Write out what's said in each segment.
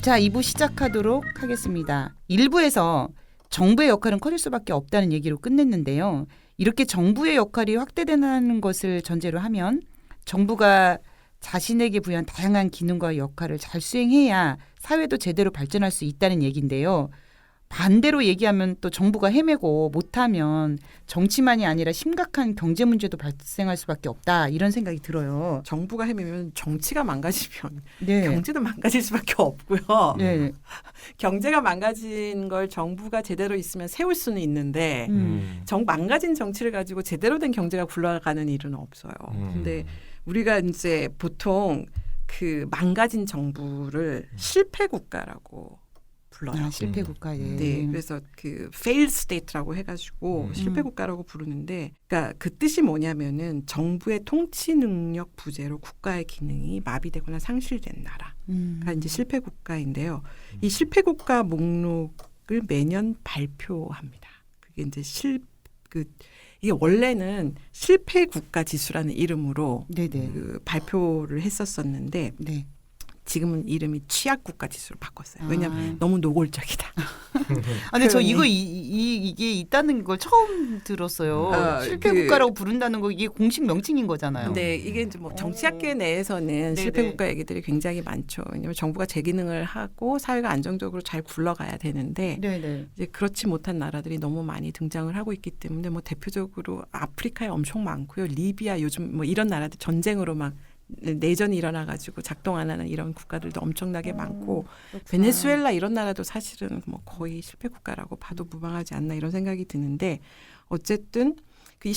자, 2부 시작하도록 하겠습니다. 1부에서 정부의 역할은 커질 수밖에 없다는 얘기로 끝냈는데요. 이렇게 정부의 역할이 확대되는 것을 전제로 하면 정부가 자신에게 부여한 다양한 기능과 역할을 잘 수행해야 사회도 제대로 발전할 수 있다는 얘기인데요. 반대로 얘기하면 또 정부가 헤매고 못하면 정치만이 아니라 심각한 경제 문제도 발생할 수밖에 없다, 이런 생각이 들어요. 정부가 헤매면 정치가 망가지면 네. 경제도 망가질 수밖에 없고요. 네. 경제가 망가진 걸 정부가 제대로 있으면 세울 수는 있는데 망가진 정치를 가지고 제대로 된 경제가 굴러가는 일은 없어요. 근데 우리가 이제 보통 그 망가진 정부를 실패 국가라고 불러요. 아, 실패 국가에. 네, 그래서 그 failed state라고 해가지고 실패 국가라고 부르는데, 그러니까 그 뜻이 뭐냐면은 정부의 통치 능력 부재로 국가의 기능이 마비되거나 상실된 나라가 이제 실패 국가인데요. 이 실패 국가 목록을 매년 발표합니다. 그게 이제 이게 원래는 실패 국가 지수라는 이름으로 그 발표를 했었었는데. 네. 지금은 이름이 취약국가 지수로 바꿨어요. 왜냐하면 너무 노골적이다. 근데 저 이게 있다는 걸 처음 들었어요. 실패 국가라고 부른다는 거, 이게 공식 명칭인 거잖아요. 네, 이게 이제 뭐 정치학계 내에서는 실패 국가 얘기들이 굉장히 많죠. 왜냐하면 정부가 제 기능을 하고 사회가 안정적으로 잘 굴러가야 되는데 이제 그렇지 못한 나라들이 너무 많이 등장을 하고 있기 때문에 뭐 대표적으로 아프리카에 엄청 많고요. 리비아 요즘 뭐 이런 나라들 전쟁으로 막 내전이 일어나가지고 작동 안 하는 이런 국가들도 엄청나게 많고, 베네수엘라 이런 나라도 사실은 뭐 거의 실패 국가라고 봐도 무방하지 않나 이런 생각이 드는데, 어쨌든 그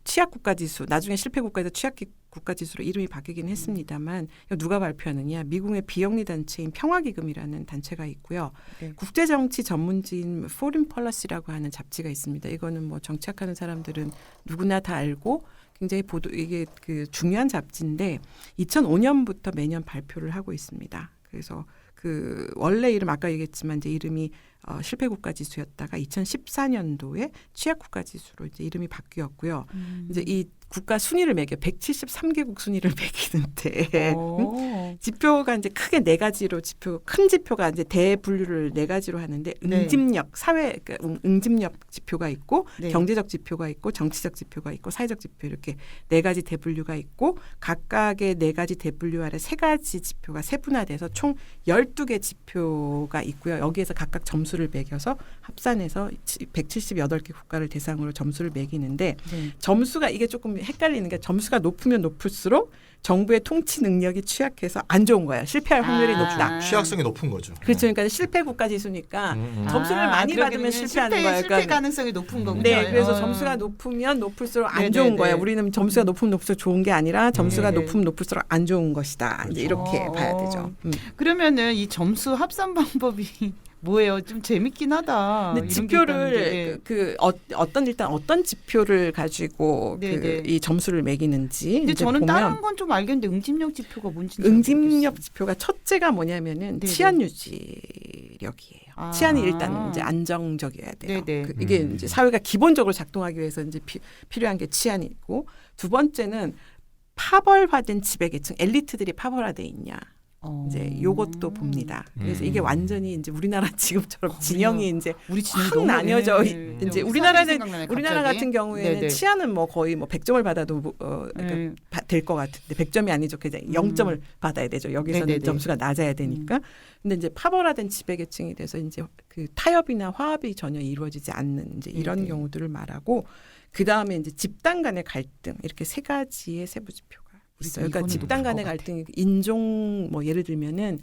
취약 국가 지수, 나중에 실패 국가에서 취약 국가 지수로 이름이 바뀌긴 했습니다만, 누가 발표하느냐? 미국의 비영리 단체인 평화기금이라는 단체가 있고요. 국제정치 전문지인 포린 펄러시라고 하는 잡지가 있습니다. 이거는 뭐 정치학하는 사람들은 누구나 다 알고 굉장히 이게 그 중요한 잡지인데 2005년부터 매년 발표를 하고 있습니다. 그래서 그 원래 이름 아까 얘기했지만 이제 이름이 실패 국가 지수였다가 2014년도에 취약 국가 지수로 이제 이름이 바뀌었고요. 이제 이 국가 순위를 매겨 173개국 순위를 매기는데 지표가 이제 크게 네 가지로 큰 지표가 이제 대분류를 네 가지로 하는데 응집력 응집력 지표가 있고 경제적 지표가 있고 정치적 지표가 있고 사회적 지표, 이렇게 네 가지 대분류가 있고 각각의 네 가지 대분류 아래 세 가지 지표가 세분화돼서 총 12개 지표가 있고요. 여기에서 각각 점수를 매겨서 합산해서 178개 국가를 대상으로 점수를 매기는데 점수가 이게 조금 헷갈리는 게, 점수가 높으면 높을수록 정부의 통치 능력이 취약해서 안 좋은 거야. 실패할 확률이 높다. 취약성이 높은 거죠. 그렇죠. 그러니까 실패 국가 지수니까 점수를 많이 받으면 실패하는 거예요. 실패 가능성이 높은 거군요. 네, 그래서 점수가 높으면 높을수록 안 좋은 거예요. 우리는 점수가 높으면 높을수록 좋은 게 아니라 점수가 높으면 높을수록 안 좋은 것이다. 이제 이렇게 봐야 되죠. 그러면은 이 점수 합산 방법이 뭐예요? 좀 재밌긴 하다. 근데 지표를 어떤 지표를 가지고 이 점수를 매기는지. 근데 저는 다른 건 좀 알겠는데 응집력 지표가 뭔지. 응집력 지표가 첫째가 뭐냐면은 치안 유지력이에요. 치안이 일단 이제 안정적이어야 돼요. 이게 이제 사회가 기본적으로 작동하기 위해서 이제 필요한 게 치안이고, 두 번째는 파벌화된 지배계층, 엘리트들이 파벌화돼 있냐. 이제 요것도 봅니다. 그래서 이게 완전히 이제 우리나라 지금처럼 진영이 이제 확 나뉘어져 이제 우리나라 같은 경우에는 치안은 뭐 거의 뭐 100점을 받아도 될 것 같은데 100점이 아니죠. 그냥 0점을 받아야 되죠. 여기서는 점수가 낮아야 되니까. 근데 이제 파벌화된 지배계층이 돼서 이제 그 타협이나 화합이 전혀 이루어지지 않는 이제 이런 경우들을 말하고, 그 다음에 이제 집단 간의 갈등, 이렇게 세 가지의 세부 지표가 있어요. 그러니까 집단 간의 갈등, 인종 뭐 예를 들면은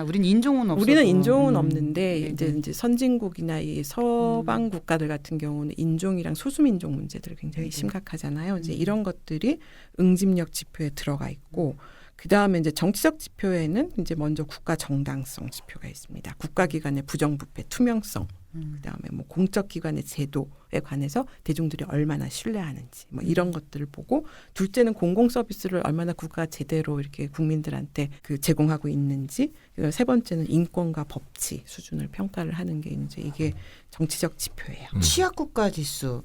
우리는 인종은 없어도. 우리는 인종은 없는데 이제 선진국이나 이 서방 국가들 같은 경우는 인종이랑 소수민족 문제들이 굉장히 심각하잖아요. 이제 이런 것들이 응집력 지표에 들어가 있고, 그다음에 이제 정치적 지표에는 이제 먼저 국가 정당성 지표가 있습니다. 국가기관의 부정부패, 투명성, 그다음에 뭐 공적 기관의 제도에 관해서 대중들이 얼마나 신뢰하는지 뭐 이런 것들을 보고, 둘째는 공공 서비스를 얼마나 국가가 제대로 이렇게 국민들한테 그 제공하고 있는지, 그리고 세 번째는 인권과 법치 수준을 평가를 하는 게 이제 이게 정치적 지표예요. 취약국가 지수,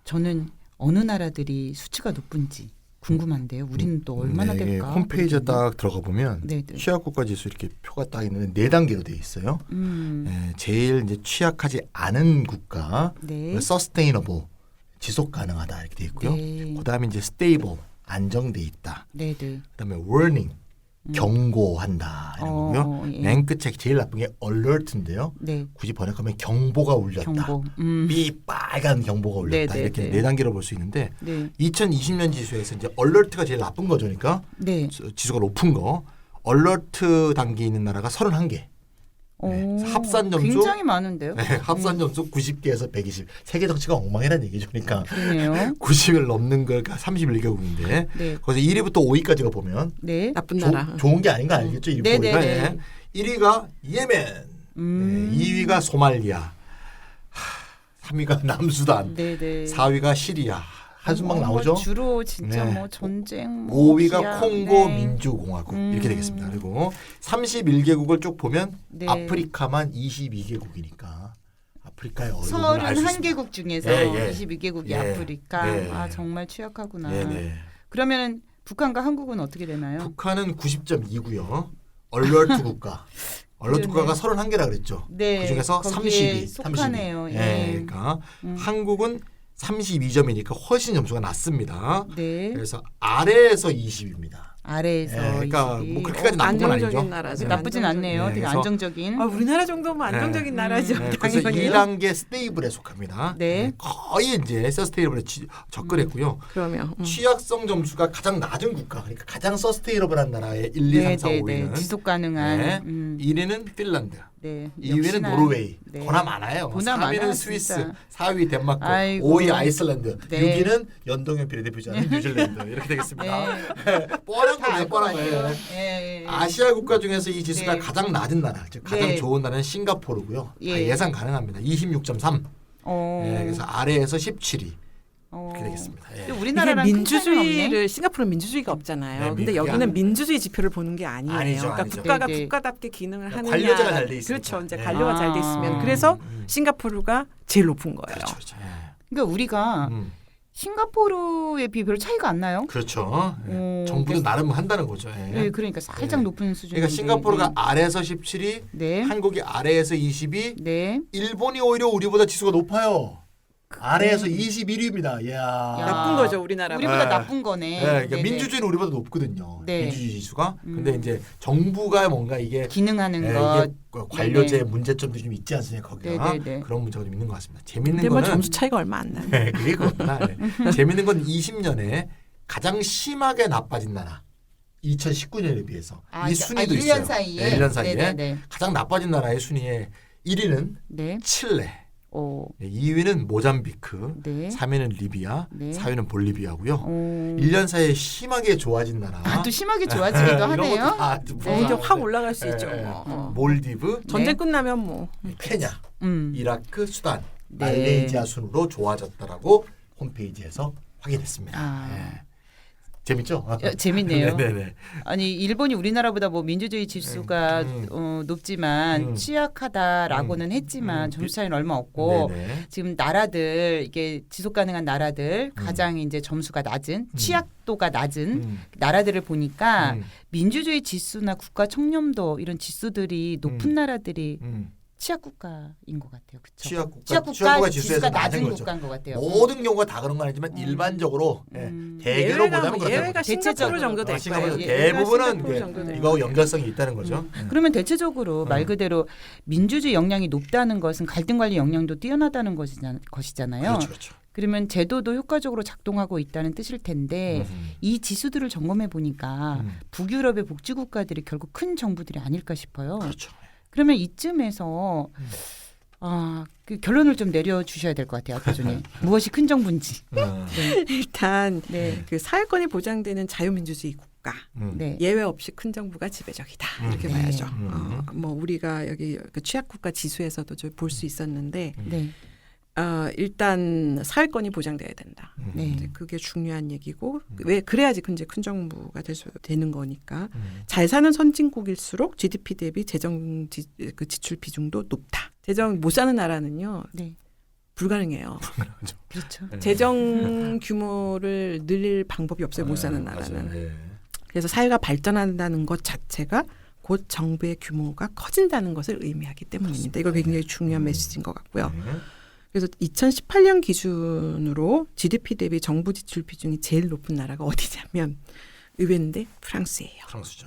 저는 어느 나라들이 수치가 높은지 궁금한데요. 우리는 또 얼마나 네, 될까? 홈페이지에 딱 들어가 보면 네네. 취약국가 지수 이렇게 표가 딱 있는데 4단계로 되어 있어요. 네, 제일 이제 취약하지 않은 국가, 네. sustainable, 지속 가능하다 이렇게 되어 있고요. 네. 그다음에 이제 stable, 안정돼 있다. 네네. 그다음에 warning, 경고한다 이런 거고요. 예. 맨 끝에 제일 나쁜 게 alert인데요. 네. 굳이 번역하면 경보가 울렸다. 경보. 삐 빨간 경보가 울렸다. 네, 이렇게 네, 네 단계로 볼 수 있는데 네. 2020년 지수에서 이제 alert가 제일 나쁜 거죠. 그러니까 네. 지수가 높은 거. alert 단계에 있는 나라가 31개. 네. 합산 점수 굉장히 많은데요. 네, 합산 점수 90개에서 120. 세계 정치가 엉망이라는 얘기죠. 그러니까 그러네요. 90을 넘는 거가 31개국인데 네. 거기서 1위부터 5위까지가 보면 네. 나쁜 나라. 좋은 게 아닌 거 알겠죠? 1위 네, 네, 5위가. 네. 1위가 예멘, 네, 2위가 소말리아, 3위가 남수단, 네네. 4위가 시리아. 한숨막 나오죠? 주로 진짜 네. 뭐 전쟁, 뭐 5위가 기아, 콩고 네. 민주공화국 이렇게 되겠습니다. 그리고 31개국을 쭉 보면 네. 아프리카만 22개국이니까 아프리카의 얼굴을 알 수 있습니다. 31개국 중에서 예, 예. 22개국이 예. 아프리카. 예. 아 정말 취약하구나. 네, 네. 그러면 북한과 한국은 어떻게 되나요? 북한은 90.2고요. 얼러트 국가. 얼러트 그러네. 국가가 31개라 그랬죠. 네, 그중에서 거기에 32. 속하네요. 32. 예. 그러니까 한국은 32점이니까 훨씬 점수가 낮습니다. 네. 그래서 아래에서 20입니다. 아래에서 그러니까 22. 뭐 그렇게까지 나쁜 건 아니죠. 안정적인 나라죠. 나쁘진 않네요. 네, 되게 그래서- 안정적인. 아, 우리나라 정도면 안정적인 나라죠. 네, 그래서 당연히요. 2단계 스테이블에 속합니다. 네. 거의 이제 서스테이블에 접근했고요. 그러면 취약성 점수가 가장 낮은 국가, 그러니까 가장 서스테이블한 나라의 1, 2, 3, 4, 5위는 지속 가능한. 네. 1위는 핀란드, 네. 2위는 역시나. 노르웨이. 네. 보나 많아요. 보나 3위는 많아요, 스위스, 진짜. 4위 덴마크, 아이고. 5위 아이슬란드, 네. 6위는 연동형 비례대표자는 뉴질랜드 이렇게 되겠습니다. 네. 뻔한 다 거예요, 알 것 뻔한 같아요. 거예요. 예, 예. 아시아 국가 중에서 이 지수가 네. 가장 낮은 나라, 즉 가장 네. 좋은 나라는 싱가포르고요. 예. 예상 가능합니다. 26.3. 어. 네, 그래서 아래에서 17위 어. 이렇게 되겠습니다. 예. 근데 이게 우리나라랑 큰 차이는 없네. 민주주의를 싱가포르는 민주주의가 없잖아요. 네, 근데 그게 여기는 아니죠. 민주주의 지표를 보는 게 아니에요. 아니죠, 그러니까 아니죠. 국가가 네, 네. 국가답게 기능을 하느냐. 관료제가 잘돼 있으니까. 그렇죠. 이제 네. 관료가 잘 돼 있으면 그래서 싱가포르가 제일 높은 거예요. 그렇죠, 그렇죠. 예. 그러니까 우리가 싱가포르에 비해 별 차이가 안 나요? 그렇죠. 예. 오, 정부도 그래서- 나름 한다는 거죠. 예. 네, 그러니까 살짝 네. 높은 수준. 그러니까 싱가포르가 아래에서 17위, 네. 한국이 아래에서 20위, 네. 일본이 오히려 우리보다 지수가 높아요. 아래에서 21위입니다. 이야. 나쁜 거죠, 우리나라. 우리보다 네. 나쁜 거네. 네, 그러니까 네네. 민주주의는 우리보다 높거든요. 네. 민주주의 지수가. 근데 이제 정부가 뭔가 이게 기능하는 예, 것. 이게 관료제 네네. 문제점도 좀 있지 않습니까? 거기가 네네네. 그런 문제가 좀 있는 것 같습니다. 재밌는 근데 뭐 거는 점수 차이가 얼마 안 나요. 네, 그게 그렇구나. 네. 재밌는 건 20년에 가장 심하게 나빠진 나라 2019년에 비해서 이 순위도 1년 있어요. 사이에. 네, 1년 사이에 네네네. 가장 나빠진 나라의 순위에 1위는 네. 칠레, 오. 네, 2위는 모잠비크, 네. 3위는 리비아, 네. 4위는 볼리비아고요. 오. 1년 사이에 심하게 좋아진 나라. 아, 또 심하게 좋아지기도 이런 것도 하네요. 다 네, 보아야 이제 확 돼. 올라갈 수 예, 있죠. 예. 뭐. 몰디브, 전쟁 네. 끝나면 뭐 케냐, 음. 이라크, 수단, 네. 말레이시아 순으로 좋아졌다라고 홈페이지에서 확인했습니다. 아. 예. 재밌죠? 재밌네요. 네네. 아니 일본이 우리나라보다 뭐 민주주의 지수가 높지만 취약하다라고는 했지만 점수 차이는 얼마 없고 네네. 지금 나라들 이게 지속 가능한 나라들 가장 이제 점수가 낮은 취약도가 낮은 나라들을 보니까 민주주의 지수나 국가 청렴도 이런 지수들이 높은 나라들이 취약 국가인 것 같아요. 그렇죠? 취약 국가 지수에서 낮은 거죠. 국가인 것 같아요. 모든 경우가 다 그런 건 아니지만 일반적으로 대개로 보자면 그렇다는 예외가 거죠. 싱가포르 정도 될 싱가포르 거예요. 대부분은 싱가포르 정도 될 이거 거예요. 연결성이 있다는 거죠. 그러면 대체적으로 말 그대로 민주주의 역량이 높다는 것은 갈등 관리 역량도 뛰어나다는 것이잖아요. 그렇죠, 그렇죠. 그러면 제도도 효과적으로 작동하고 있다는 뜻일 텐데 이 지수들을 점검해 보니까 북유럽의 복지 국가들이 결국 큰 정부들이 아닐까 싶어요. 그렇죠. 그러면 이쯤에서 그 결론을 좀 내려주셔야 될 것 같아요. 교수님. 무엇이 큰 정부인지. 네. 일단 네. 그 사회권이 보장되는 자유민주주의 국가 네. 예외 없이 큰 정부가 지배적이다 이렇게 네. 봐야죠. 뭐 우리가 여기 그 취약국가 지수에서도 볼 수 있었는데 네. 일단 사회권이 보장돼야 된다. 네. 이제 그게 중요한 얘기고 왜 그래야지 이제 큰 정부가 되는 거니까 잘 사는 선진국일수록 GDP 대비 재정 그 지출 비중도 높다. 재정 못 사는 나라는요. 네. 불가능해요. 그렇죠. 재정 규모를 늘릴 방법이 없어요. 못 사는 나라는. 네. 그래서 사회가 발전한다는 것 자체가 곧 정부의 규모가 커진다는 것을 의미하기 때문입니다. 이거 굉장히 중요한 메시지인 것 같고요. 그래서 2018년 기준으로 GDP 대비 정부 지출 비중이 제일 높은 나라가 어디냐면 의외인데 프랑스예요. 프랑스죠.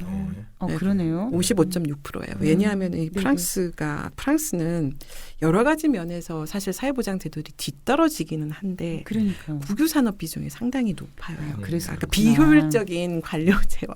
네. 그러네요. 55.6%예요. 왜냐하면 이 프랑스는 여러 가지 면에서 사실 사회보장 제도들이 뒤떨어지기는 한데 그러니까 국유 산업 비중이 상당히 높아요. 그래서 그러니까 비효율적인 관료제와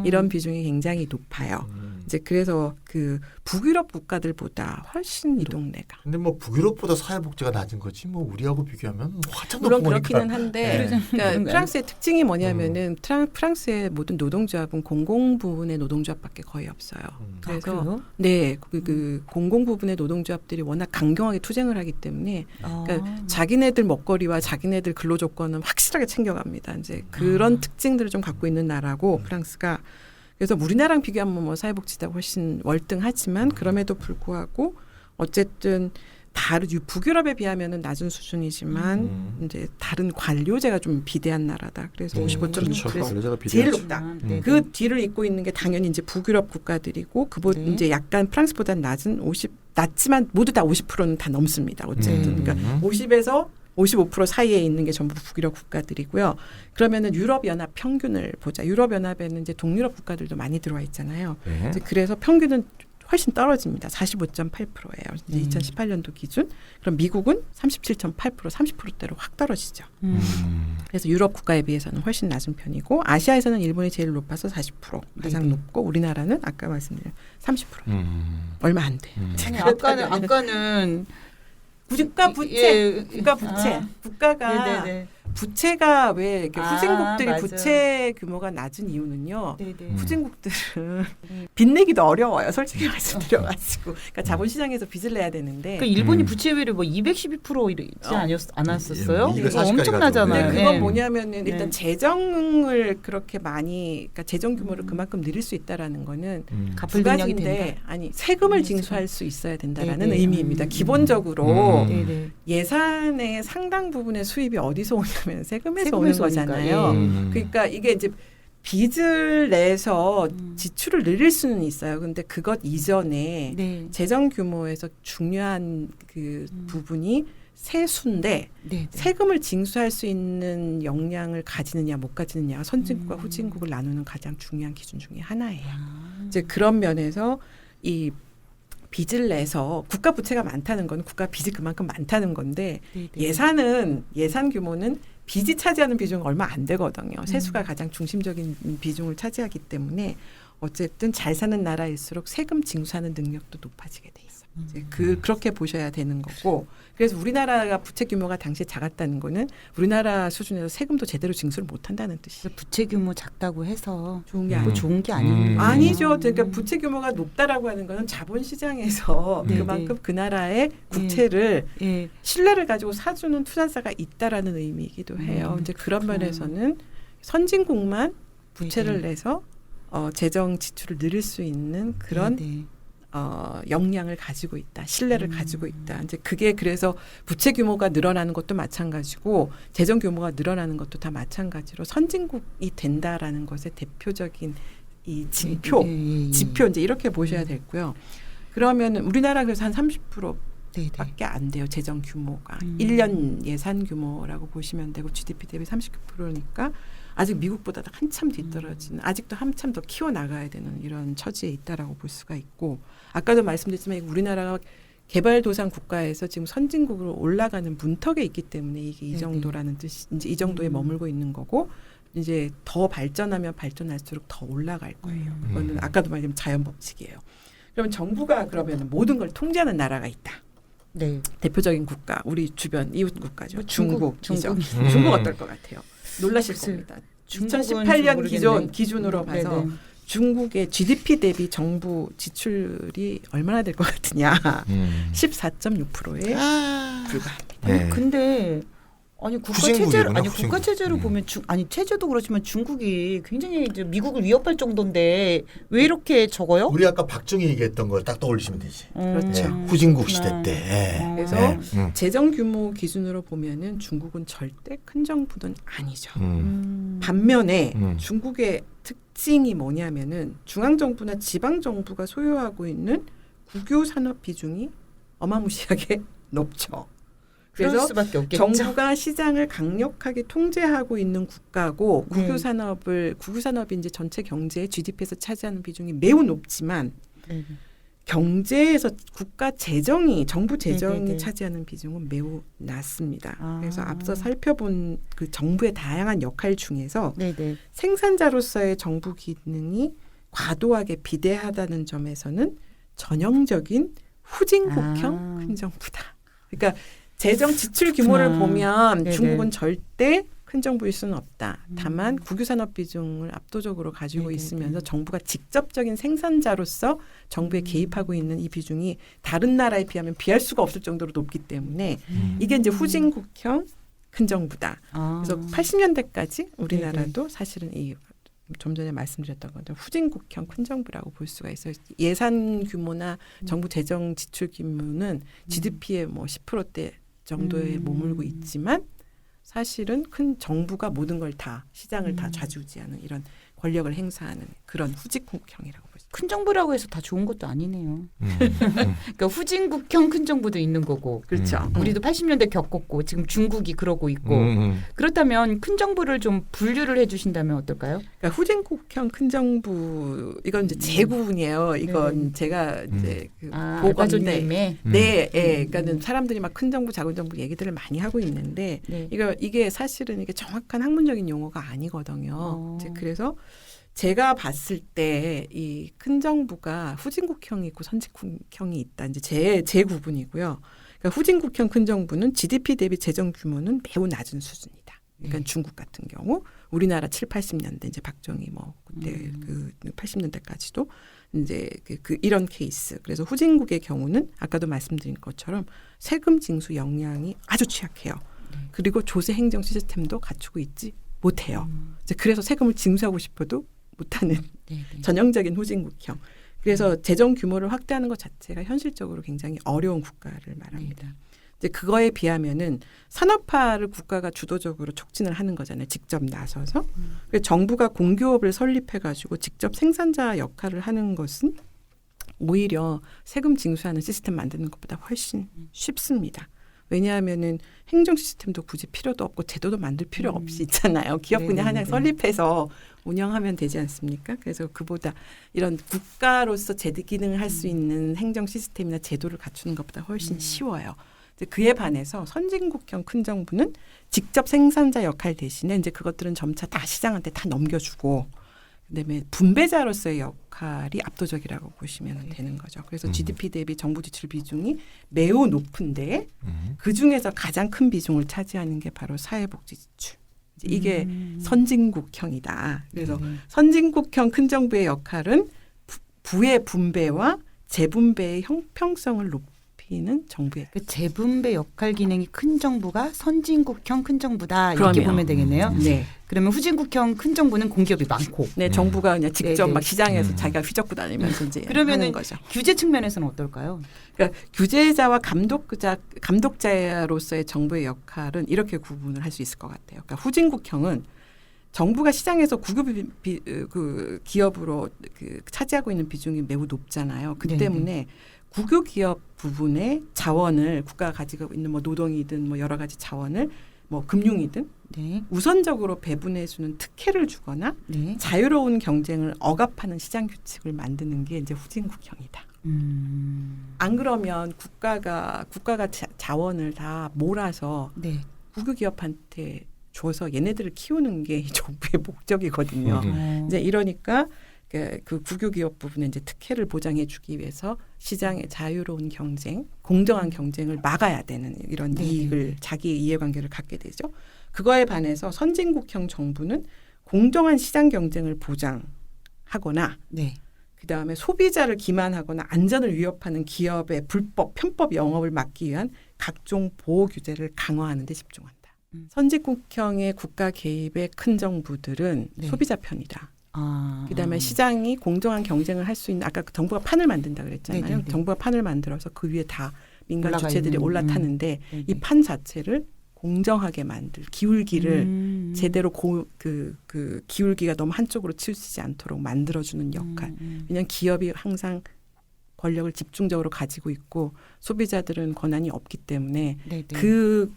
이런 비중이 굉장히 높아요. 이제 그래서 그 북유럽 국가들보다 훨씬 이 동네가. 근데 뭐 북유럽보다 사회복지가 낮은 거지 뭐 우리하고 비교하면 한참 물론 높은 거니까. 그렇기는 한데 그러니까 프랑스의 특징이 뭐냐면은 프랑스의 모든 노동조합은 공공 부분의 노동조합밖에 거의 없어요. 그래서 네, 그 공공 부분의 노동조합들이 워낙 강경하게 투쟁을 하기 때문에 그러니까 자기네들 먹거리와 자기네들 근로 조건은 확실하게 챙겨갑니다. 이제 그런 특징들을 좀 갖고 있는 나라고 프랑스가. 그래서 우리나라랑 비교하면 뭐 사회복지가 훨씬 월등하지만 그럼에도 불구하고 어쨌든 다른 북유럽에 비하면은 낮은 수준이지만 이제 다른 관료제가 좀 비대한 나라다. 그래서 55.6% 제일 높다. 그 뒤를 잇고 있는 게 당연히 이제 북유럽 국가들이고 이제 약간 프랑스보다는 낮지만 모두 다 50%는 다 넘습니다. 어쨌든 그러니까 50에서 55% 사이에 있는 게 전부 북유럽 국가들이고요. 그러면은 유럽연합 평균을 보자. 유럽연합에는 이제 동유럽 국가들도 많이 들어와 있잖아요. 네. 이제 그래서 평균은 훨씬 떨어집니다. 45.8%예요. 이제 2018년도 기준. 그럼 미국은 37.8%, 30%대로 확 떨어지죠. 그래서 유럽 국가에 비해서는 훨씬 낮은 편이고 아시아에서는 일본이 제일 높아서 40% 가장 높고 우리나라는 아까 말씀드린 30%. 얼마 안 돼. 아니, 아까는 국가 부채, 국가 부채, 국가가 부채가 왜 이렇게 후진국들이 맞아. 부채 규모가 낮은 이유는요. 네네. 후진국들은 빚 내기도 어려워요. 솔직히 말씀드려가지고. 그러니까 자본시장에서 빚을 내야 되는데. 그러니까 일본이 부채율이 뭐 212% 이러지 않았었어요? 이거 이거 엄청나잖아요. 근데 그건 네. 뭐냐면은 일단 재정을 그렇게 많이, 그러니까 재정 규모를 그만큼 늘릴 수 있다라는 거는 두 가지인데, 아니 세금을 징수할 수 있어야 된다라는 의미입니다. 기본적으로 예산의 상당 부분의 수입이 어디서 오냐면 세금에서 오는 거잖아요. 그러니까 이게 이제 빚을 내서 지출을 늘릴 수는 있어요. 근데 그것 이전에 재정 규모에서 중요한 그 부분이 세수인데 세금을 징수할 수 있는 역량을 가지느냐 못 가지느냐가 선진국과 후진국을 나누는 가장 중요한 기준 중에 하나예요. 이제 그런 면에서 이 빚을 내서 국가 부채가 많다는 건 국가 빚이 그만큼 많다는 건데 예산 규모는 빚이 차지하는 비중은 얼마 안 되거든요. 세수가 가장 중심적인 비중을 차지하기 때문에 어쨌든 잘 사는 나라일수록 세금 징수하는 능력도 높아지게 돼 있어요. 이제 그렇게 보셔야 되는 거고 그래서 우리나라가 부채 규모가 당시에 작았다는 거는 우리나라 수준에서 세금도 제대로 징수를 못한다는 뜻이에요. 부채 규모 작다고 해서 좋은 게 아니고 좋은 게 아니에요. 아니죠. 그러니까 부채 규모가 높다라고 하는 거는 자본시장에서 그만큼 그 나라의 국채를 신뢰를 가지고 사주는 투자자가 있다라는 의미이기도 해요. 이제 그런 면에서는 선진국만 부채를 내서 재정 지출을 늘릴 수 있는 그런 역량을 가지고 있다. 신뢰를 가지고 있다. 이제 그게 그래서 부채 규모가 늘어나는 것도 마찬가지고 재정 규모가 늘어나는 것도 다 마찬가지로 선진국이 된다라는 것의 대표적인 이 지표 이제 이렇게 보셔야 되고요. 그러면 우리나라 그래서 한 30%밖에 안 돼요. 재정 규모가. 1년 예산 규모라고 보시면 되고 GDP 대비 39%니까 아직 미국보다 한참 뒤떨어지는 아직도 한참 더 키워나가야 되는 이런 처지에 있다라고 볼 수가 있고 아까도 말씀드렸지만 우리나라가 개발도상 국가에서 지금 선진국으로 올라가는 문턱에 있기 때문에 이게 이 정도라는 뜻이 이제 이 정도에 머물고 있는 거고 이제 더 발전하면 발전할수록 더 올라갈 거예요. 그거는 아까도 말했지만 자연 법칙이에요. 그러면 정부가 그러면 모든 걸 통제하는 나라가 있다. 대표적인 국가 우리 주변 이웃 국가죠. 중국이죠. 중국 어떨 것 같아요? 놀라실 겁니다. 2018년 기준으로 봐서 네네. 중국의 GDP 대비 정부 지출이 얼마나 될 것 같으냐. 14.6%에 불과합니다. 네. 근데 아니 후진국이구나, 국가 체제로 보면 체제도 그렇지만 중국이 굉장히 이제 미국을 위협할 정도인데 왜 이렇게 적어요? 우리 아까 박정희 얘기했던 걸 딱 떠올리시면 되지. 그렇죠. 네. 후진국 시대 때. 그래서 재정 규모 기준으로 보면은 중국은 절대 큰 정부는 아니죠. 반면에 중국의 특징이 뭐냐면은 중앙 정부나 지방 정부가 소유하고 있는 국유 산업 비중이 어마무시하게 높죠. 그래서 정부가 시장을 강력하게 통제하고 있는 국가고 국유 산업이 이제 전체 경제의 GDP에서 차지하는 비중이 매우 높지만 경제에서 국가 재정이 정부 재정이 차지하는 비중은 매우 낮습니다. 그래서 앞서 살펴본 그 정부의 다양한 역할 중에서 생산자로서의 정부 기능이 과도하게 비대하다는 점에서는 전형적인 후진국형 큰 정부다. 그러니까 재정 지출 규모를 보면 중국은 절대 큰 정부일 수는 없다. 다만 국유산업 비중을 압도적으로 가지고 있으면서 정부가 직접적인 생산자로서 정부에 개입하고 있는 이 비중이 다른 나라에 비하면 비할 수가 없을 정도로 높기 때문에 이게 이제 후진국형 큰 정부다. 그래서 80년대까지 우리나라도 사실은 좀 전에 말씀드렸던 것처럼 후진국형 큰 정부라고 볼 수가 있어요. 예산 규모나 정부 재정 지출 규모는 GDP의 뭐 10%대 정도에 머물고 있지만 사실은 큰 정부가 모든 걸 다 시장을 다 좌지우지하는 이런 권력을 행사하는 그런 후진국형이라고 볼 수 있습니다. 큰 정부라고 해서 다 좋은 것도 아니네요. 그러니까 후진국형 큰 정부도 있는 거고. 그렇죠. 우리도 80년대 겪었고 지금 중국이 그러고 있고. 그렇다면 큰 정부를 좀 분류를 해주신다면 어떨까요? 그러니까 후진국형 큰 정부 이건 이제 제 구분이에요. 이건 제가 이제 보건데. 그러니까는 사람들이 막 큰 정부, 작은 정부 얘기들을 많이 하고 있는데 이게 사실은 이게 정확한 학문적인 용어가 아니거든요. 이제 그래서 제가 봤을 때 이 큰 정부가 후진국형이 있고 선진국형이 있다. 이제 제 구분이고요. 그러니까 후진국형 큰 정부는 GDP 대비 재정 규모는 매우 낮은 수준이다. 그러니까 중국 같은 경우 우리나라 7, 80년대 이제 박정희 뭐 그때 그 80년대까지도 이제 이런 케이스. 그래서 후진국의 경우는 아까도 말씀드린 것처럼 세금 징수 역량이 아주 취약해요. 그리고 조세 행정 시스템도 갖추고 있지 못해요. 이제 그래서 세금을 징수하고 싶어도 못하는 전형적인 후진국형. 그래서 재정 규모를 확대하는 것 자체가 현실적으로 굉장히 어려운 국가를 말합니다. 이제 그거에 비하면은 산업화를 국가가 주도적으로 촉진을 하는 거잖아요. 직접 나서서. 그래서 정부가 공기업을 설립해가지고 직접 생산자 역할을 하는 것은 오히려 세금 징수하는 시스템 만드는 것보다 훨씬 쉽습니다. 왜냐하면은 행정 시스템도 굳이 필요도 없고 제도도 만들 필요 없이 있잖아요. 기업 그냥 하나 설립해서 운영하면 되지 않습니까? 그래서 그보다 이런 국가로서 제도 기능을 할 수 있는 행정 시스템이나 제도를 갖추는 것보다 훨씬 쉬워요. 그에 반해서 선진국형 큰 정부는 직접 생산자 역할 대신에 이제 그것들은 점차 다 시장한테 다 넘겨주고 그다음에 분배자로서의 역할이 압도적이라고 보시면 되는 거죠. 그래서 GDP 대비 정부 지출 비중이 매우 높은데 그중에서 가장 큰 비중을 차지하는 게 바로 사회복지 지출. 이게 선진국형이다. 그래서 선진국형 큰 정부의 역할은 부의 분배와 재분배의 형평성을 높이는 정부의 그 재분배 역할 기능이 큰 정부가 선진국형 큰 정부다 이렇게 보면 되겠네요. 네. 그러면 후진국형 큰 정부는 공기업이 많고, 정부가 그냥 직접 막 시장에서 자기가 휘젓고 다니면서 이제 하는 거죠. 규제 측면에서는 어떨까요? 그러니까 규제자와 감독자로서의 정부의 역할은 이렇게 구분을 할 수 있을 것 같아요. 그러니까 후진국형은 정부가 시장에서 국유 기업으로 차지하고 있는 비중이 매우 높잖아요. 그 때문에 국유 기업 부분의 자원을 국가가 가지고 있는 뭐 노동이든 뭐 여러 가지 자원을 뭐 금융이든 우선적으로 배분해주는 특혜를 주거나 자유로운 경쟁을 억압하는 시장 규칙을 만드는 게 이제 후진국형이다. 안 그러면 국가가 자원을 다 몰아서 국유 기업한테 줘서 얘네들을 키우는 게 정부의 목적이거든요. 이제 이러니까 그 국유 기업 부분에 이제 특혜를 보장해주기 위해서 시장의 자유로운 경쟁, 공정한 경쟁을 막아야 되는 이런 이익을 자기의 이해관계를 갖게 되죠. 그거에 반해서 선진국형 정부는 공정한 시장 경쟁을 보장하거나 네. 그다음에 소비자를 기만하거나 안전을 위협하는 기업의 불법 편법 영업을 막기 위한 각종 보호 규제를 강화하는 데 집중한다. 선진국형의 국가 개입의 큰 정부들은 네. 소비자 편이다. 그다음에 시장이 공정한 경쟁을 할 수 있는 아까 정부가 판을 만든다 그랬잖아요. 네네네. 정부가 판을 만들어서 그 위에 다 민간 올라가 주체들이 있는, 올라타는데 이 판 자체를 공정하게 만들 기울기를 제대로 그 기울기가 너무 한쪽으로 치우치지 않도록 만들어주는 역할. 왜냐하면 기업이 항상 권력을 집중적으로 가지고 있고 소비자들은 권한이 없기 때문에 그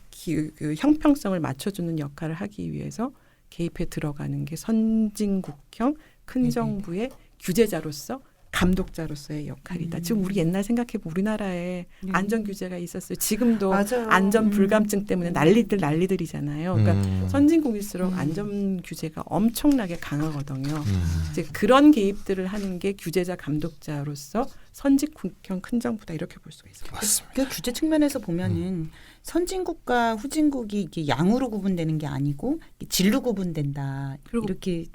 형평성을 맞춰주는 역할을 하기 위해서 개입해 들어가는 게 선진국형 큰 정부의 규제자로서 감독자로서의 역할이다. 지금 우리 옛날 생각해보면 우리나라에 안전 규제가 있었어요. 지금도 맞아요. 안전 불감증 때문에 난리들이잖아요. 그러니까 선진국일수록 안전 규제가 엄청나게 강하거든요. 이제 그런 개입들을 하는 게 규제자 감독자로서 선진국형 큰 정부다 이렇게 볼 수가 있습니다. 맞습니다. 그 규제 측면에서 보면은 선진국과 후진국이 이게 양으로 구분되는 게 아니고 질로 구분된다. 그리고 이렇게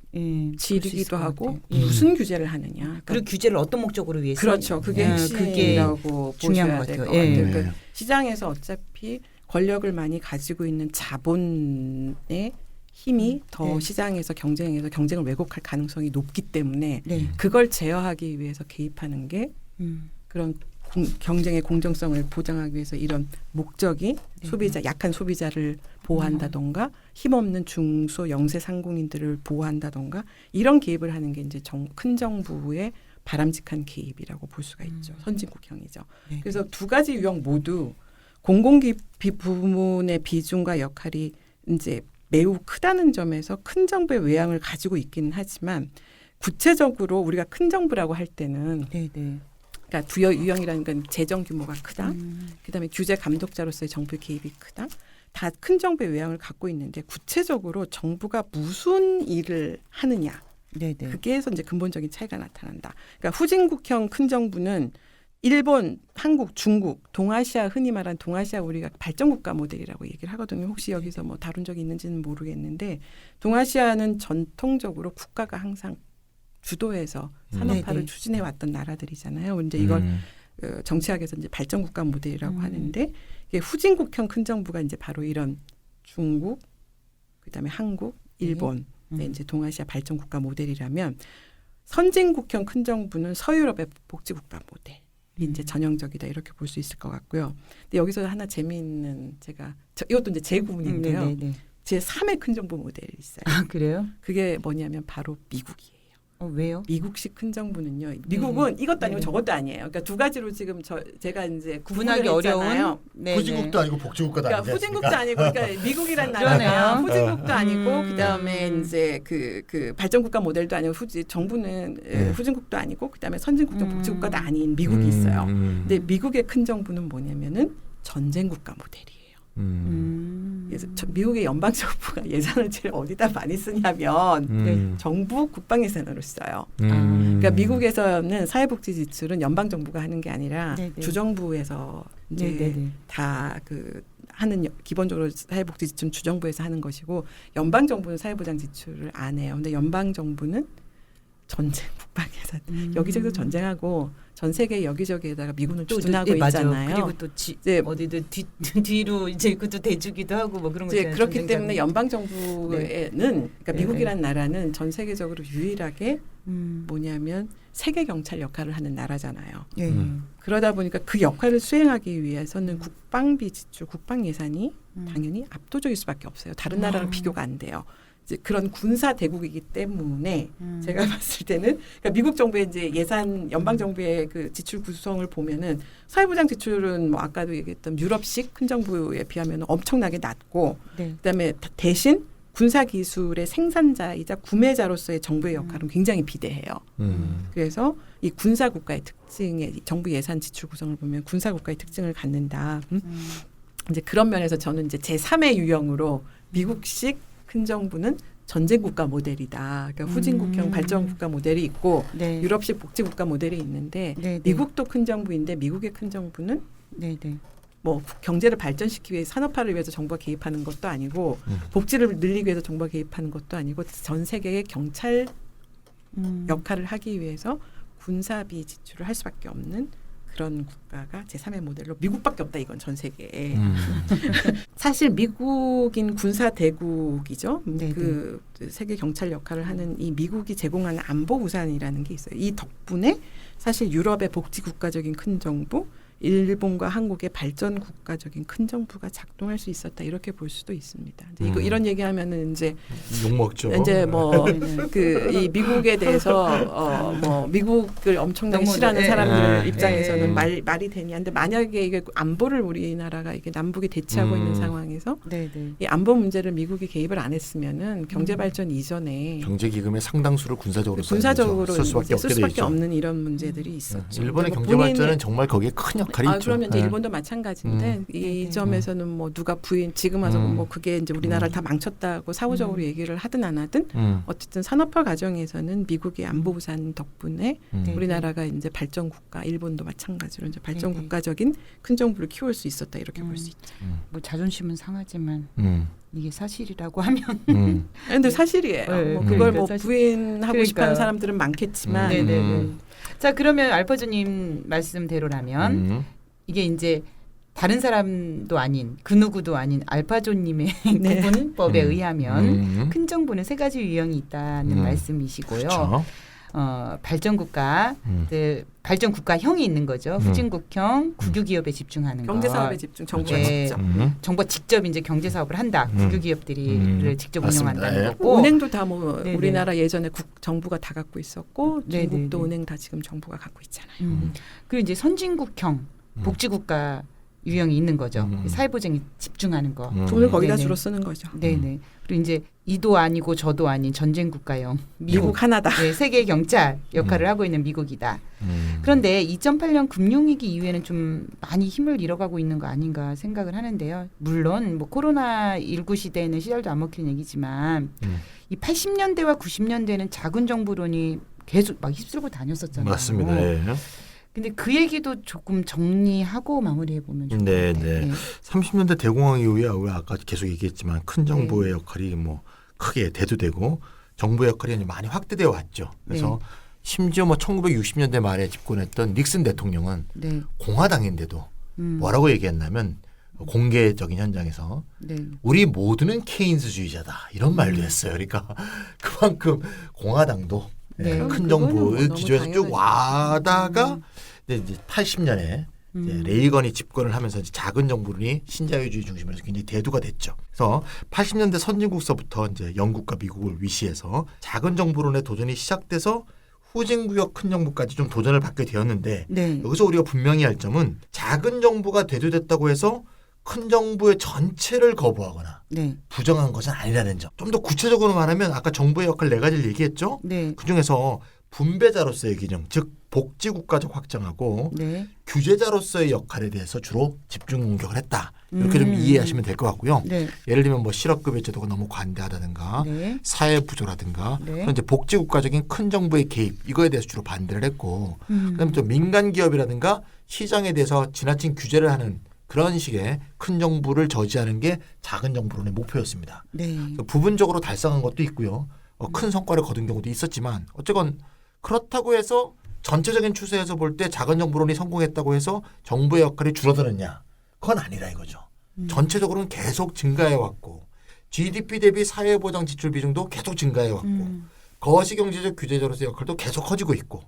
질이기도 하고 무슨 규제를 하느냐. 그러니까 그리고 규제를 어떤 목적으로 위해서 그렇죠. 그게 핵심이라고 중요한 것 보셔야 될 것 같아요. 같아요. 그러니까 시장에서 어차피 권력을 많이 가지고 있는 자본의 힘이 더 시장에서 경쟁을 왜곡할 가능성이 높기 때문에 그걸 제어하기 위해서 개입하는 게 그런 경쟁의 공정성을 보장하기 위해서 이런 목적이 약한 소비자를 보호한다던가 힘없는 중소 영세 상공인들을 보호한다던가 이런 개입을 하는 게 이제 큰 정부의 바람직한 개입이라고 볼 수가 있죠. 선진국형이죠. 그래서 두 가지 유형 모두 공공기업 부문의 비중과 역할이 이제 매우 크다는 점에서 큰 정부의 외양을 가지고 있기는 하지만 구체적으로 우리가 큰 정부라고 할 때는 그러니까 부여 유형이라는 건 재정 규모가 크다. 그다음에 규제 감독자로서의 정부의 개입이 크다. 다 큰 정부의 외양을 갖고 있는데 구체적으로 정부가 무슨 일을 하느냐. 그게에서 이제 근본적인 차이가 나타난다. 그러니까 후진국형 큰 정부는 일본, 한국, 중국, 동아시아 흔히 말하는 동아시아 우리가 발전국가 모델이라고 얘기를 하거든요. 혹시 여기서 뭐 다룬 적이 있는지는 모르겠는데 동아시아는 전통적으로 국가가 항상 주도해서 산업화를 추진해 왔던 나라들이잖아요. 이제 이걸 정치학에서 이제 발전국가 모델이라고 하는데 이게 후진국형 큰 정부가 이제 바로 이런 중국, 그다음에 한국, 일본, 이제 동아시아 발전국가 모델이라면 선진국형 큰 정부는 서유럽의 복지국가 모델. 이제 전형적이다 이렇게 볼 수 있을 것 같고요. 근데 여기서 하나 재미있는 이것도 이제 제 구문인데요. 제 3의 큰 정부 모델이 있어요. 아 그래요? 그게 뭐냐면 바로 미국이에요. 왜요? 미국식 큰 정부는요. 미국은 이것도 아니고 저것도 아니에요. 그러니까 두 가지로 지금 제가 이제 구분하기 어려운 후진국도 아니고 복지국가도 그러니까 아니지 후진국도 아니고 그러니까 미국이란 나라가 후진국도 아니고 그다음에 이제 그 발전국가 모델도 아니고 정부는 후진국도 아니고 그다음에 선진국도 복지국가도 아닌 미국이 있어요. 근데 미국의 큰 정부는 뭐냐면은 전쟁국가 모델이에요. 그래서 미국의 연방 정부가 예산을 제일 어디다 많이 쓰냐면 정부 국방 예산으로 써요. 그러니까 미국에서는 사회복지 지출은 연방 정부가 하는 게 아니라 주정부에서 이제 다 하는 기본적으로 사회복지 지출은 주정부에서 하는 것이고 연방 정부는 사회보장 지출을 안 해요. 근데 연방 정부는 전쟁 국방 예산 여기저기서 전쟁하고 전 세계 여기저기에다가 미군을 주둔하고 있잖아요. 그리고 또 어디든 뒤로 이제 그것도 대주기도 하고 뭐 그런 거 이제 그렇기 때문에 연방 정부에는 그러니까 미국이란 나라는 전 세계적으로 유일하게 뭐냐면 세계 경찰 역할을 하는 나라잖아요. 그러다 보니까 그 역할을 수행하기 위해서는 국방비 지출, 국방 예산이 당연히 압도적일 수밖에 없어요. 다른 나라랑 비교가 안 돼요. 이제 그런 군사 대국이기 때문에 제가 봤을 때는 그러니까 미국 정부의 이제 예산 연방 정부의 그 지출 구성을 보면은 사회보장 지출은 뭐 아까도 얘기했던 유럽식 큰 정부에 비하면 엄청나게 낮고 그다음에 대신 군사 기술의 생산자이자 구매자로서의 정부의 역할은 굉장히 비대해요. 그래서 이 군사 국가의 특징의 정부 예산 지출 구성을 보면 군사 국가의 특징을 갖는다. 이제 그런 면에서 저는 이제 제3의 유형으로 미국식 큰 정부는 전쟁국가 모델이다. 그러니까 후진국형 발전국가 모델이 있고 유럽식 복지국가 모델이 있는데 미국도 큰 정부인데 미국의 큰 정부는 뭐 경제를 발전시키기 위해 산업화를 위해서 정부가 개입하는 것도 아니고 복지를 늘리기 위해서 정부가 개입하는 것도 아니고 전 세계의 경찰 역할을 하기 위해서 군사비 지출을 할 수밖에 없는 그런 국가가 제3의 모델로 미국밖에 없다. 이건 전 세계에. 사실 미국인 군사 대국이죠. 그 세계 경찰 역할을 하는 이 미국이 제공하는 안보 우산이라는 게 있어요. 이 덕분에 사실 유럽의 복지 국가적인 큰 정부, 일본과 한국의 발전 국가적인 큰 정부가 작동할 수 있었다 이렇게 볼 수도 있습니다. 이제 이런 얘기하면은 이제 욕 먹죠. 이제 뭐 그 이 미국에 대해서 뭐 미국을 엄청나게 싫어하는 사람들 입장에서는 말이 되냐. 근데 만약에 이게 안보를 우리나라가 이게 남북이 대치하고 있는 상황에서 이 안보 문제를 미국이 개입을 안 했으면은 경제 발전 이전에 경제 기금의 상당수를 군사적으로 쓸 수밖에 없는 이런 문제들이 있었죠. 일본의 경제 발전은 정말 거기에 큰 역할이 있죠. 그러면 이제 일본도 마찬가지인데 이 점에서는 뭐 누가 지금 와서 뭐 그게 이제 우리나라를 다 망쳤다고 사후적으로 얘기를 하든 안 하든 어쨌든 산업화 과정에서는 미국의 안보 우산 덕분에 우리나라가 이제 발전 국가, 일본도 마찬가지로 이제 발전 국가적인 큰 정부를 키울 수 있었다 이렇게 볼 수 있죠. 뭐 자존심은 상하지만 이게 사실이라고 하면 근데 사실이에요. 뭐 그걸 뭐 부인하고 싶어하는 사람들은 많겠지만. 자, 그러면 알퍼즈님 말씀대로라면 이게 이제 다른 사람도 아닌 그 누구도 아닌 알파조님의 구분법에 의하면 큰 정부는 세 가지 유형이 있다는 말씀이시고요. 그렇죠. 발전국가, 발전국가형이 있는 거죠. 후진국형, 국유기업에 집중하는 경제사업에 집중, 정부가 직접. 정부가 직접 이제 경제사업을 한다. 국유기업들을 직접 운영한다는 거고. 은행도 다 뭐 우리나라 예전에 정부가 다 갖고 있었고 중국도 은행 다 지금 정부가 갖고 있잖아요. 그리고 이제 선진국형, 복지국가 유형이 있는 거죠. 사회보장에 집중하는 거. 돈을 거기다 주로 쓰는 거죠. 네네. 그리고 이제 이도 아니고 저도 아닌 전쟁 국가형 미국 하나다. 세계 경찰 역할을 하고 있는 미국이다. 그런데 2008년 금융위기 이후에는 좀 많이 힘을 잃어가고 있는 거 아닌가 생각을 하는데요. 물론 뭐 코로나19 시대에는 시절도 안 먹히는 얘기지만 이 80년대와 90년대는 작은 정부론이 계속 막 휩쓸고 다녔었잖아요. 맞습니다. 근데 그 얘기도 조금 정리하고 마무리해 보면 좋을 것 같아요. 네. 30년대 대공황 이후에 아까 계속 얘기했지만 큰 정부의 역할이 뭐 크게 대두되고 정부의 역할이 많이 확대되어 왔죠. 그래서 심지어 뭐 1960년대 말에 집권했던 닉슨 대통령은 공화당인데도 뭐라고 얘기했냐면 공개적인 현장에서 우리 모두는 케인스주의자다 이런 말도 했어요. 그러니까 그만큼 공화당도 큰 정부의 기조에서 쭉 와다가 이제 80년에 레이건이 집권을 하면서 이제 작은 정부론이 신자유주의 중심으로 굉장히 대두가 됐죠. 그래서 80년대 선진국서부터 이제 영국과 미국을 위시해서 작은 정부론의 도전이 시작돼서 후진구역 큰 정부까지 좀 도전을 받게 되었는데 여기서 우리가 분명히 할 점은 작은 정부가 대두됐다고 해서 큰 정부의 전체를 거부하거나 부정한 것은 아니라는 점. 좀 더 구체적으로 말하면 아까 정부의 역할 네 가지를 얘기했죠. 그중에서 분배자로서의 기능, 즉 복지국가적 확장하고 규제자로서의 역할에 대해서 주로 집중 공격을 했다. 이렇게 좀 이해하시면 될 것 같고요. 예를 들면 뭐 실업급여 제도가 너무 관대하다든가 사회부조라든가 그런 이제 복지국가적인 큰 정부의 개입 이거에 대해서 주로 반대를 했고 그다음에 또 민간 기업이라든가 시장에 대해서 지나친 규제를 하는 그런 식의 큰 정부를 저지하는 게 작은 정부론의 목표였습니다. 부분적으로 달성한 것도 있고요. 큰 성과를 거둔 경우도 있었지만 어쨌건 그렇다고 해서 전체적인 추세에서 볼 때 작은 정부론이 성공했다고 해서 정부의 역할이 줄어드느냐. 그건 아니라 이거죠. 전체적으로는 계속 증가해왔고 GDP 대비 사회보장 지출 비중도 계속 증가해왔고 거시경제적 규제자로서의 역할도 계속 커지고 있고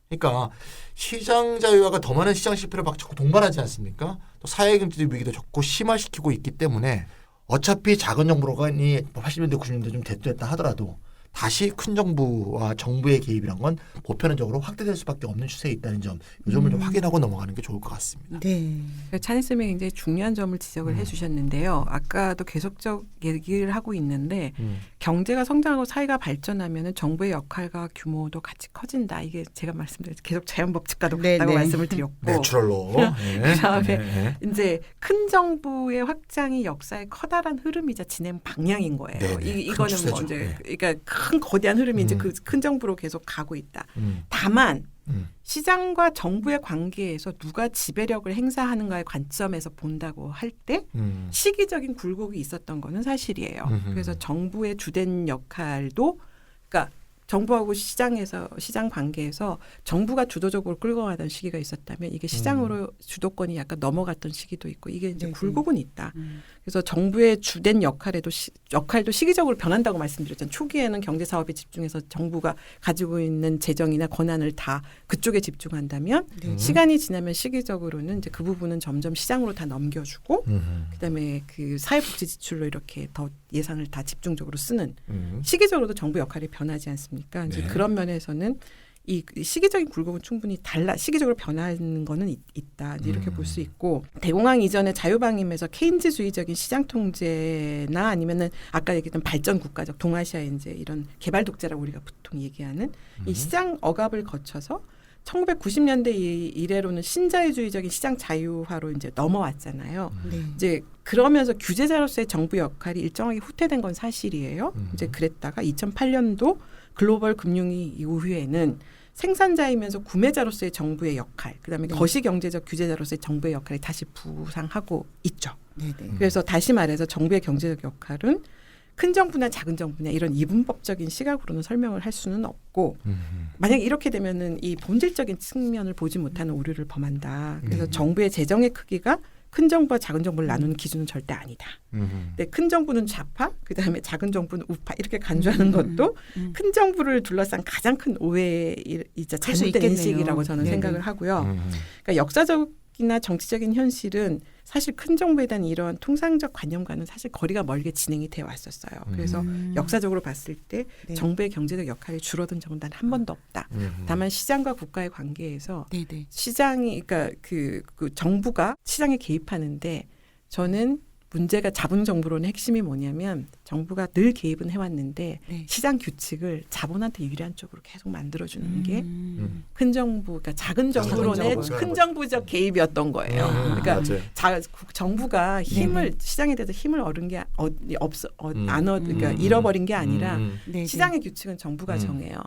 그러니까 시장 자유화가 더 많은 시장 실패를 막 자꾸 동반하지 않습니까? 또 사회경제적 위기도 자꾸 심화시키고 있기 때문에 어차피 작은 정부론이 80년대 90년대 좀 됐다 하더라도 다시 큰 정부와 정부의 개입이란 건 보편적으로 확대될 수밖에 없는 추세에 있다는 점, 이 점을 좀 확인하고 넘어가는 게 좋을 것 같습니다. 찬희 쌤이 굉장히 중요한 점을 지적을 해주셨는데요. 아까도 계속적 얘기를 하고 있는데 경제가 성장하고 사회가 발전하면 정부의 역할과 규모도 같이 커진다. 이게 제가 말씀드렸죠. 계속 자연법칙과도 같다고 말씀을 드렸고. 내추럴로. 그다음에 이제 큰 정부의 확장이 역사의 커다란 흐름이자 진행 방향인 거예요. 이거는 뭐 이제 그러니까 큰 거대한 흐름이 이제 그 큰 정부로 계속 가고 있다. 다만 시장과 정부의 관계에서 누가 지배력을 행사하는가의 관점에서 본다고 할 때 시기적인 굴곡이 있었던 거는 사실이에요. 그래서 정부의 주된 역할도 그러니까 정부하고 시장 관계에서 정부가 주도적으로 끌고 가던 시기가 있었다면 이게 시장으로 주도권이 약간 넘어갔던 시기도 있고 이게 이제 굴곡은 있다. 그래서 정부의 주된 역할도 시기적으로 변한다고 말씀드렸잖아요. 초기에는 경제 사업에 집중해서 정부가 가지고 있는 재정이나 권한을 다 그쪽에 집중한다면 시간이 지나면 시기적으로는 이제 그 부분은 점점 시장으로 다 넘겨주고 그다음에 그 사회복지 지출로 이렇게 더 예산을 다 집중적으로 쓰는 시기적으로도 정부 역할이 변하지 않습니까? 이제 그런 면에서는 이 시기적인 굴곡은 충분히 시기적으로 변하는 거는 있다. 이렇게 볼 수 있고 대공황 이전의 자유방임에서 케인즈주의적인 시장 통제나 아니면은 아까 얘기했던 발전 국가적 동아시아의 이제 이런 개발 독재라고 우리가 보통 얘기하는 이 시장 억압을 거쳐서 1990년대 이래로는 신자유주의적인 시장 자유화로 이제 넘어왔잖아요. 이제 그러면서 규제자로서의 정부 역할이 일정하게 후퇴된 건 사실이에요. 이제 그랬다가 2008년도 글로벌 금융위 이후에는 생산자이면서 구매자로서의 정부의 역할, 그다음에 거시경제적 규제자로서의 정부의 역할이 다시 부상하고 있죠. 그래서 다시 말해서 정부의 경제적 역할은 큰 정부나 작은 정부냐 이런 이분법적인 시각으로는 설명을 할 수는 없고 만약 이렇게 되면은 이 본질적인 측면을 보지 못하는 오류를 범한다. 그래서 정부의 재정의 크기가 큰 정부와 작은 정부를 나누는 기준은 절대 아니다. 근데 큰 정부는 좌파, 그다음에 작은 정부는 우파 이렇게 간주하는 것도 큰 정부를 둘러싼 가장 큰 오해이자 잘못된 인식이라고 저는 생각을 하고요. 그러니까 역사적이나 정치적인 현실은 사실 큰 정부에 대한 이러한 통상적 관념과는 사실 거리가 멀게 진행이 되어 왔었어요. 그래서 역사적으로 봤을 때 정부의 경제적 역할이 줄어든 적은 단 한 번도 없다. 다만 시장과 국가의 관계에서 시장이 그러니까 그 정부가 시장에 개입하는데 저는 문제가 자본정부론의 핵심이 뭐냐면 정부가 늘 개입은 해왔는데 시장 규칙을 자본한테 유리한 쪽으로 계속 만들어주는 게 큰 정부, 그러니까 작은 정부론의 큰 정부적 개입이었던 거예요. 그러니까 정부가 힘을 시장에 대해서 힘을 얻은 게 그러니까 잃어버린 게 아니라 시장의 규칙은 정부가 정해요.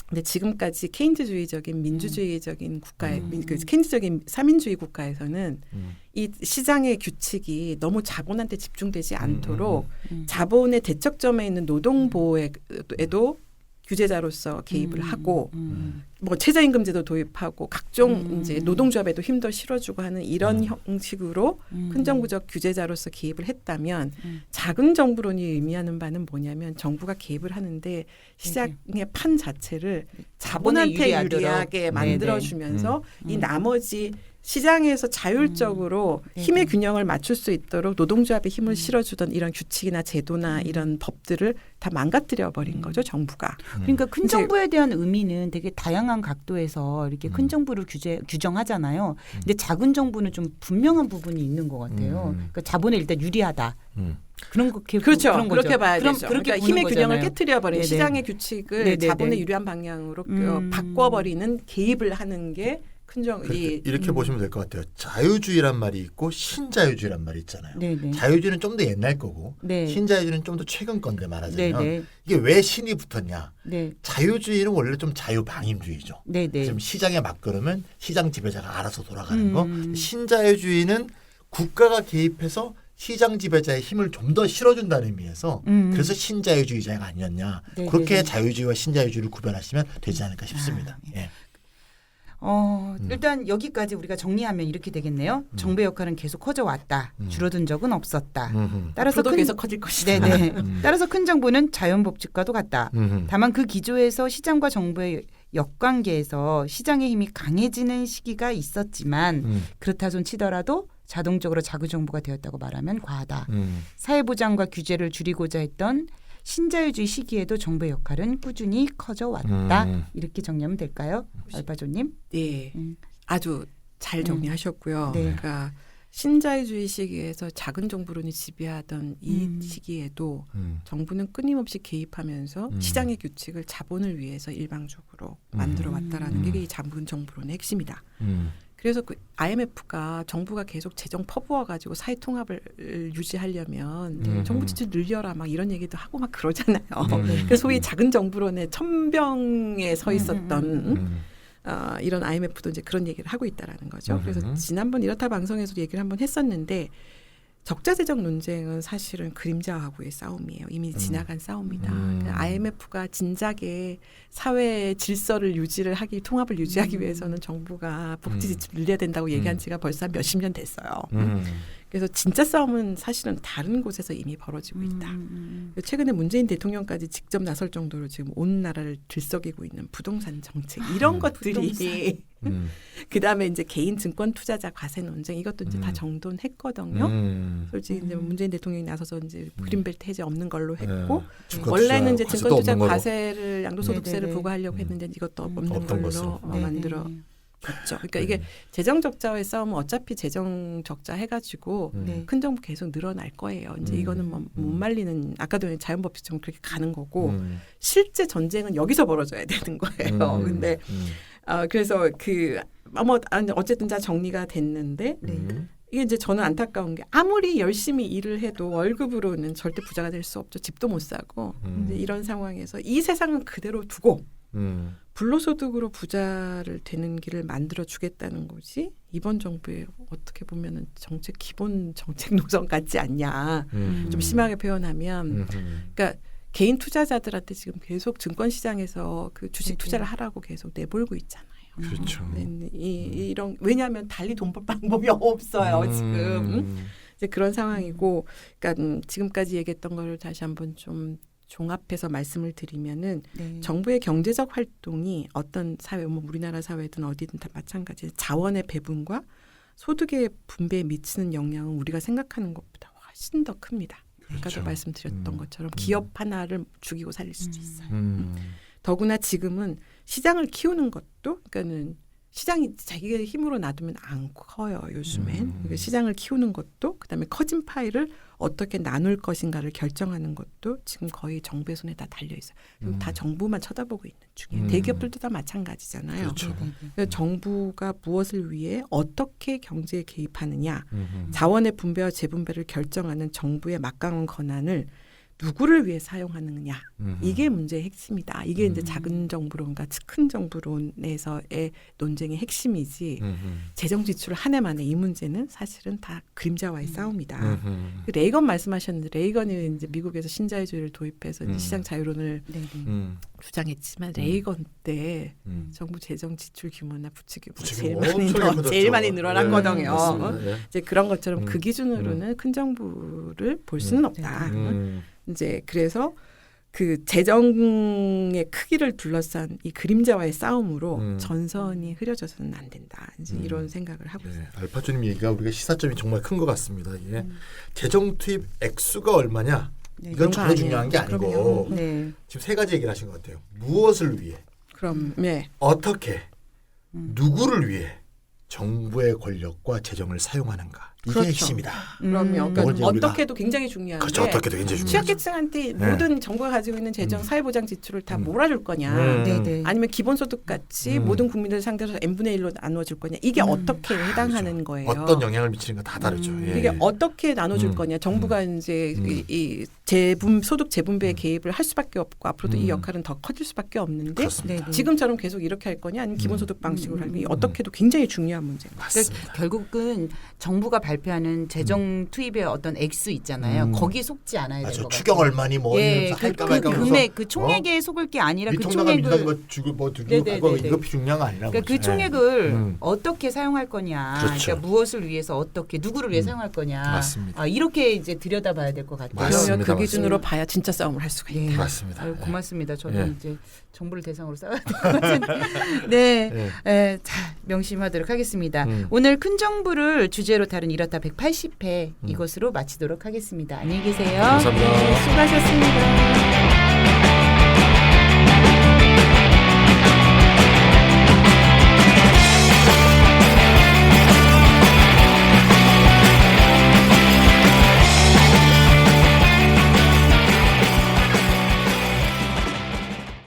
근데 지금까지 케인즈주의적인 민주주의적인 국가의 케인즈적인 사민주의 국가에서는 이 시장의 규칙이 너무 자본한테 집중되지 않도록 자본의 대척점에 있는 노동보호에도 규제자로서 개입을 하고 뭐 최저임금제도 도입하고 각종 이제 노동조합에도 힘도 실어주고 하는 이런 형식으로 큰 정부적 규제자로서 개입을 했다면 작은 정부론이 의미하는 바는 뭐냐면 정부가 개입을 하는데 시장의 판 자체를 자본한테 유리하게 만들어주면서 이 나머지 시장에서 자율적으로 힘의 균형을 맞출 수 있도록 노동조합에 힘을 실어주던 이런 규칙이나 제도나 이런 법들을 다 망가뜨려 버린 거죠, 정부가. 그러니까 큰 정부에 대한 의미는 되게 다양한 각도에서 이렇게 큰 정부를 규정하잖아요. 근데 작은 정부는 좀 분명한 부분이 있는 것 같아요. 그러니까 자본에 일단 유리하다. 그런 거 그렇죠. 그런 그렇게 봐야 그럼 되죠. 그렇게 그러니까 힘의 거잖아요. 균형을 깨트려버린 시장의 규칙을 자본에 유리한 방향으로 바꿔버리는 개입을 하는 게 이렇게 보시면 될 것 같아요. 자유주의란 말이 있고 신자유주의란 말이 있잖아요. 자유주의는 좀 더 옛날 거고 신자유주의는 좀 더 최근 건데 말하자면 이게 왜 신이 붙었냐. 자유주의는 원래 좀 자유방임주의죠. 지금 시장에 막 걸으면 시장 지배자가 알아서 돌아가는 거. 신자유주의는 국가가 개입해서 시장 지배자의 힘을 좀 더 실어준다는 의미에서 그래서 신자유주의자가 아니었냐. 그렇게 자유주의와 신자유주의를 구별하시면 되지 않을까 싶습니다. 일단 여기까지 우리가 정리하면 이렇게 되겠네요. 정부의 역할은 계속 커져왔다. 줄어든 적은 없었다. 따라서 계속 커질 것이다. 따라서 큰 정부는 자연법칙과도 같다. 다만 그 기조에서 시장과 정부의 역관계에서 시장의 힘이 강해지는 시기가 있었지만 그렇다 손 치더라도 자동적으로 자구정부가 되었다고 말하면 과하다. 사회보장과 규제를 줄이고자 했던 신자유주의 시기에도 정부의 역할은 꾸준히 커져왔다. 이렇게 정리하면 될까요? 알바조님? 네. 아주 잘 정리하셨고요. 그러니까 신자유주의 시기에서 작은 정부론이 지배하던 이 시기에도 정부는 끊임없이 개입하면서 시장의 규칙을 자본을 위해서 일방적으로 만들어 왔다라는 게 이 작은 정부론의 핵심이다. 그래서 그 IMF가 정부가 계속 재정 퍼부어가지고 사회 통합을 유지하려면 정부 지출 늘려라 막 이런 얘기도 하고 막 그러잖아요. 그래서 소위 작은 정부론의 천병에 서 있었던 이런 IMF도 이제 그런 얘기를 하고 있다라는 거죠. 그래서 지난번 이렇다 방송에서도 얘기를 한번 했었는데 적자재정 논쟁은 사실은 그림자하고의 싸움이에요. 이미 지나간 싸움이다. IMF가 진작에 사회 질서를 유지를 하기, 통합을 유지하기 위해서는 정부가 복지 지출을 늘려야 된다고 얘기한 지가 벌써 한 몇십 년 됐어요. 그래서 진짜 싸움은 사실은 다른 곳에서 이미 벌어지고 있다. 최근에 문재인 대통령까지 직접 나설 정도로 지금 온 나라를 들썩이고 있는 부동산 정책 이런 것들이 그다음에 이제 개인 증권 투자자 과세 논쟁 이것도 이제 다 정돈했거든요. 솔직히 이제 문재인 대통령이 나서서 이제 그린벨트 해제 없는 걸로 했고 원래는 이제 증권 투자 과세를 양도소득세를 부과하려고 했는데 이것도 없는 걸로 만들어. 그렇죠. 그러니까 이게 재정 적자와의 싸움은 어차피 재정 적자 해가지고 큰 정부 계속 늘어날 거예요. 이제 이거는 뭐 못 말리는 아까도 자연법칙처럼 그렇게 가는 거고 실제 전쟁은 여기서 벌어져야 되는 거예요. 근데 그래서 어쨌든 다 정리가 됐는데 이게 이제 저는 안타까운 게 아무리 열심히 일을 해도 월급으로는 절대 부자가 될 수 없죠. 집도 못 사고 이제 이런 상황에서 이 세상은 그대로 두고 불로소득으로 부자를 되는 길을 만들어 주겠다는 것이 이번 정부의 어떻게 보면은 기본 정책 노선 같지 않냐. 좀 심하게 표현하면, 그러니까 개인 투자자들한테 지금 계속 증권 시장에서 그 주식 투자를 하라고 계속 내몰고 있잖아요. 그렇죠. 이런 왜냐하면 달리 돈 벌 방법이 없어요 지금. 이제 그런 상황이고, 그러니까 지금까지 얘기했던 거를 다시 한번 좀 종합해서 말씀을 드리면은 정부의 경제적 활동이 어떤 사회, 뭐 우리나라 사회든 어디든 다 마찬가지 자원의 배분과 소득의 분배에 미치는 영향은 우리가 생각하는 것보다 훨씬 더 큽니다. 그렇죠. 아까도 말씀드렸던 것처럼 기업 하나를 죽이고 살릴 수도 있어요. 더구나 지금은 시장을 키우는 것도 그러니까는 시장이 자기의 힘으로 놔두면 안 커요. 요즘엔. 그러니까 시장을 키우는 것도 그다음에 커진 파이를 어떻게 나눌 것인가를 결정하는 것도 지금 거의 정부의 손에 다 달려 있어요. 지금 다 정부만 쳐다보고 있는 중이에요. 대기업들도 다 마찬가지잖아요. 그렇죠. 그래서 정부가 무엇을 위해 어떻게 경제에 개입하느냐 자원의 분배와 재분배를 결정하는 정부의 막강한 권한을 누구를 위해 사용하느냐 이게 문제의 핵심이다. 이게 이제 작은 정부론과 큰 정부론에서의 논쟁의 핵심이지 재정 지출 한 해만에 이 문제는 사실은 다 그림자와의 싸움이다. 레이건 말씀하셨는데 레이건이 이제 미국에서 신자유주의를 도입해서 이제 시장 자유론을 주장했지만 레이건 때 정부 재정 지출 규모나 부채 규모가 제일 많이 늘어났거든요. 이제 그런 것처럼 그 기준으로는 큰 정부를 볼 수는 없다. 이제 그래서 그 재정의 크기를 둘러싼 이 그림자와의 싸움으로 전선이 흐려져서는 안 된다. 이제 이런 생각을 하고 있습니다. 알파주님 얘기가 우리가 시사점이 정말 큰 것 같습니다. 이게 재정 투입 액수가 얼마냐? 이건 전혀 중요한 게 아니고 지금 세 가지 얘기를 하신 것 같아요. 무엇을 위해? 그럼 어떻게? 누구를 위해? 정부의 권력과 재정을 사용하는가. 이게 그렇죠. 핵심이다. 그럼요. 그러니까 어떻게도 굉장히 중요한데 그렇죠. 어떻게도 굉장히 중요하죠. 취약계층한테 모든 정부가 가지고 있는 재정 사회보장 지출을 다 몰아줄 거냐 아니면 기본소득 같이 모든 국민들 상대로 n분의 1로 나눠줄 거냐 이게 어떻게 해당하는 그렇죠. 거예요. 어떤 영향을 미치는 가 다 다르죠. 이게 어떻게 나눠줄 거냐. 정부가 이제 이 소득 재분배에 개입을 할 수밖에 없고 앞으로도 이 역할은 더 커질 수밖에 없는데 지금처럼 계속 이렇게 할 거냐 아니면 기본소득 방식으로 할 거냐 어떻게도 굉장히 중요한 문제입니다. 그러니까 결국은 정부가 발표하는 재정 투입의 어떤 액수 있잖아요. 거기 속지 않아야 될 것 같아요. 추경 얼마니 뭐 할까 말까 금액 그 총액에 속을 게 아니라 그 총액을 주고 뭐 이거 중요한 거 아니라고. 그러니까 그 총액을 어떻게 사용할 거냐. 그렇죠. 그러니까 무엇을 위해서 어떻게 누구를 위해 사용할 거냐. 맞습니다. 이렇게 이제 들여다봐야 될 것 같아요. 그러면 그 기준으로 봐야 진짜 싸움을 할 수가 있다. 맞습니다. 아유, 고맙습니다. 저도 이제 정부를 대상으로 싸워야 될 것 같은데. 자, 명심하도록 하겠습니다. 오늘 큰 정부를 주제로 다룬 이렇다 180회 이것으로 마치도록 하겠습니다. 안녕히 계세요. 감사합니다. 수고하셨습니다.